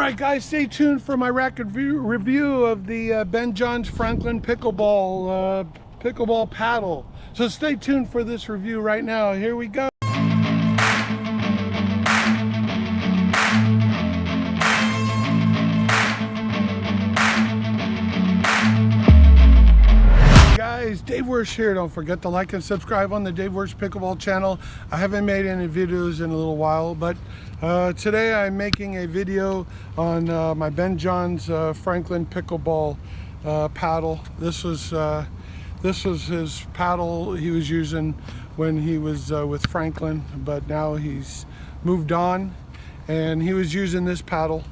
Alright guys, stay tuned for my racket review of the Ben Johns Franklin Pickleball paddle. So stay tuned for this review right now. Here we go. Guys, Dave Worsh here. Don't forget to like and subscribe on the Dave Worsh Pickleball channel. I haven't made any videos in a little while, but today I'm making a video on my Ben Johns Franklin Pickleball paddle. This was his paddle he was using when he was with Franklin, but now he's moved on, and he was using this paddle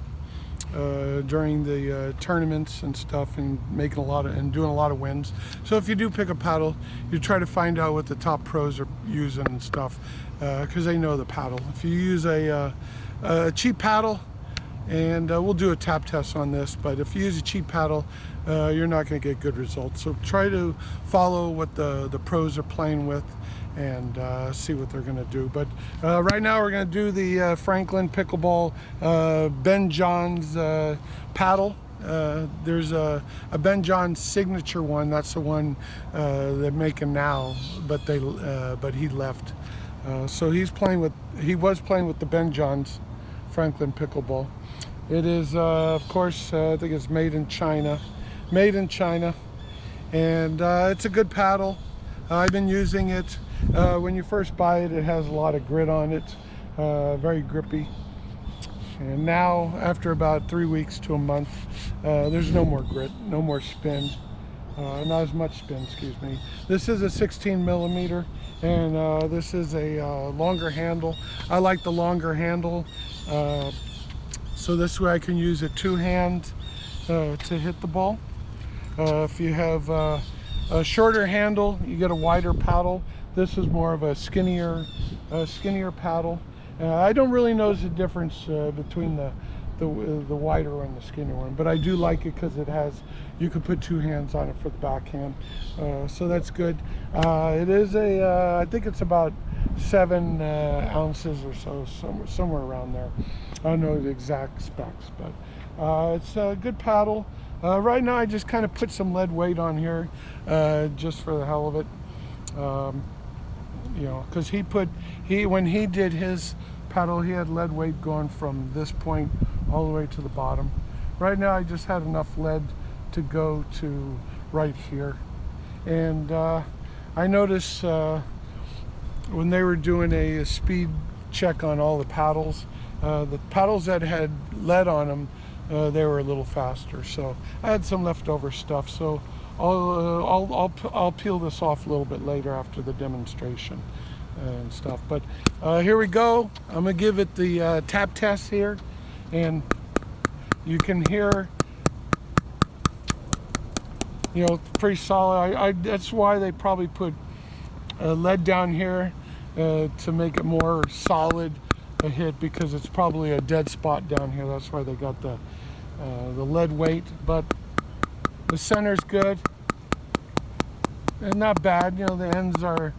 during the tournaments and stuff, and making a lot of and doing a lot of wins. So if you do pick a paddle, you try to find out what the top pros are using and stuff, because they know the paddle. If you use a cheap paddle, and we'll do a tap test on this, but if you use a cheap paddle, you're not going to get good results. So try to follow what the pros are playing with, and see what they're going to do. But right now we're going to do the Franklin Pickleball Ben Johns paddle. There's a Ben Johns signature one. That's the one they're making now, but he left. So he was playing with the Ben Johns Franklin Pickleball. It is of course, I think it's made in China, and it's a good paddle. I've been using it. When you first buy it, it has a lot of grit on it, very grippy. And now, after about 3 weeks to a month, there's no more grit, no more spin, not as much spin, excuse me. This is a 16 millimeter, and this is a longer handle. I like the longer handle, so this way I can use it two hands to hit the ball. If you have a shorter handle, you get a wider paddle. This is more of a skinnier paddle. I don't really notice the difference between the wider one and the skinnier one, but I do like it because you can put two hands on it for the backhand, so that's good. It is I think it's about 7 ounces or so, somewhere around there. I don't know the exact specs, but it's a good paddle. Right now I just kind of put some lead weight on here, just for the hell of it. You know, because when he did his paddle, he had lead weight going from this point all the way to the bottom. Right now I just had enough lead to go to right here. And I noticed when they were doing a speed check on all the paddles that had lead on them, they were a little faster. So I had some leftover stuff, so I'll peel this off a little bit later after the demonstration and stuff. But here we go. I'm gonna give it the tap test here, and you can hear, you know, pretty solid. That's why they probably put lead down here to make it more solid a hit, because it's probably a dead spot down here. That's why they got the lead weight. But the center's good and not bad. You know, the ends are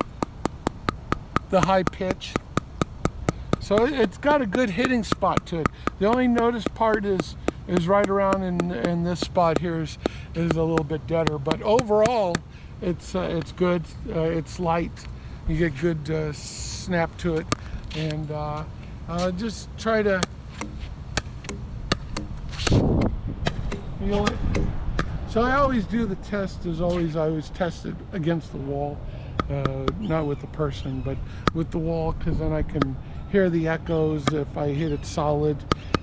the high pitch, so it's got a good hitting spot to it. The only noticed part is right around in this spot here is a little bit deader, but overall it's good. It's light. You get good snap to it, and just try to feel it. So I always do the test, I always test it against the wall, not with the person, but with the wall, because then I can hear the echoes if I hit it solid,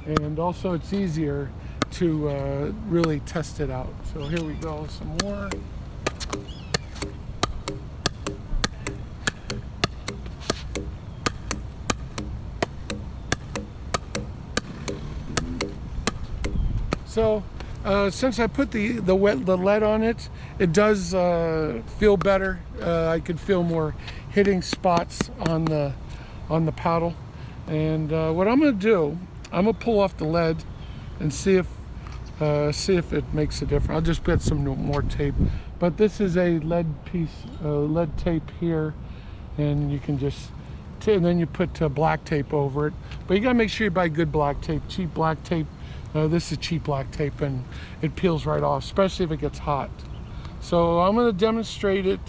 and also it's easier to really test it out. So here we go, some more. So since I put the lead on it, it does feel better. I could feel more hitting spots on the paddle. And what I'm going to do, I'm going to pull off the lead and see if it makes a difference. I'll just get some more tape. But this is a lead piece, lead tape here, and you can just and then you put black tape over it. But you gotta make sure you buy good black tape. Cheap black tape This is cheap black tape and it peels right off, especially if it gets hot. So I'm going to demonstrate it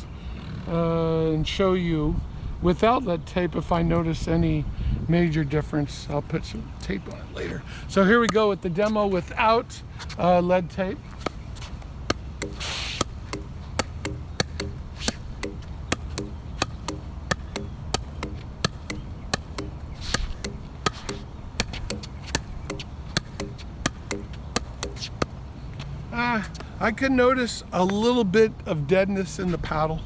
and show you without lead tape. If I notice any major difference, I'll put some tape on it later. So here we go with the demo without lead tape. I can notice a little bit of deadness in the paddle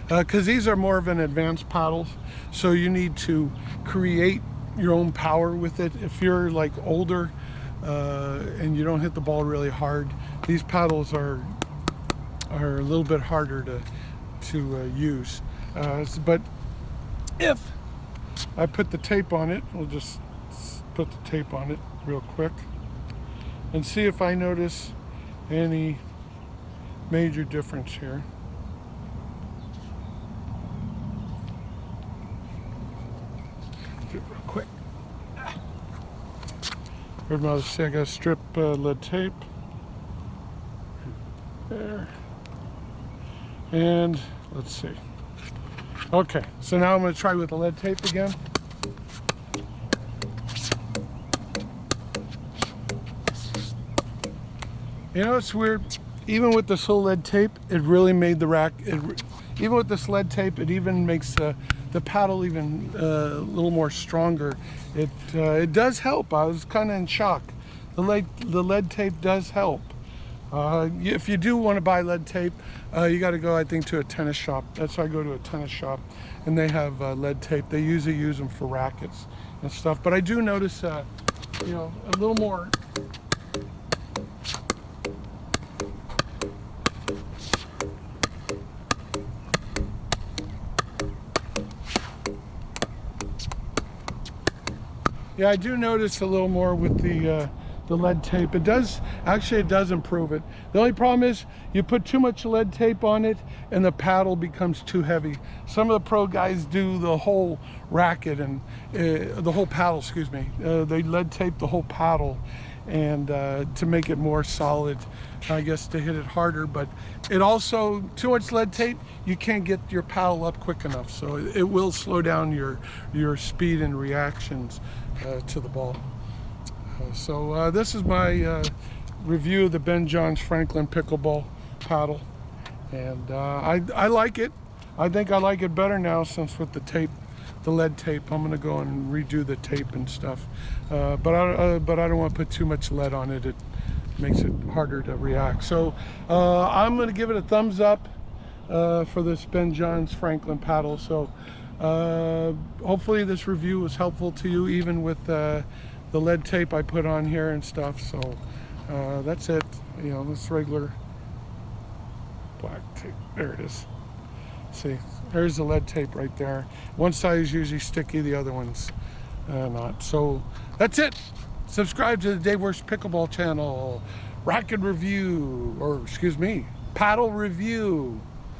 because these are more of an advanced paddles, so you need to create your own power with it. If you're like older and you don't hit the ball really hard, these paddles are a little bit harder to use. But if I put the tape on it, we'll just put the tape on it real quick and see if I notice any major difference here. Do it real quick. Heard my say I got to strip lead tape there, and let's see. Okay, so now I'm going to try with the lead tape again. You know, it's weird. Even with this whole lead tape, it really made the rack. Even with this lead tape, it even makes the paddle even a little more stronger. It does help. I was kind of in shock. The lead tape does help. If you do want to buy lead tape, you got to go, I think, to a tennis shop. That's why I go to a tennis shop, and they have lead tape. They usually use them for rackets and stuff. But I do notice, you know, a little more. Yeah, I do notice a little more with the lead tape. It does improve it. The only problem is you put too much lead tape on it and the paddle becomes too heavy. Some of the pro guys do the whole racket and the whole paddle, excuse me. They lead tape the whole paddle and to make it more solid, I guess, to hit it harder. But it also, too much lead tape, you can't get your paddle up quick enough, so it will slow down your speed and reactions to the ball. So this is my review of the Ben Johns Franklin Pickleball paddle, and I like it. I think I like it better now since with the tape, the lead tape. I'm gonna go and redo the tape and stuff, but I don't want to put too much lead on it. It makes it harder to react. So I'm gonna give it a thumbs up for this Ben Johns Franklin paddle. So hopefully this review was helpful to you, even with the lead tape I put on here and stuff. So that's it. You know, this regular black tape. There it is. See, there's the lead tape right there. One side is usually sticky, the other one's not. So that's it. Subscribe to the Dave Works Pickleball channel. Racket review, or excuse me, paddle review.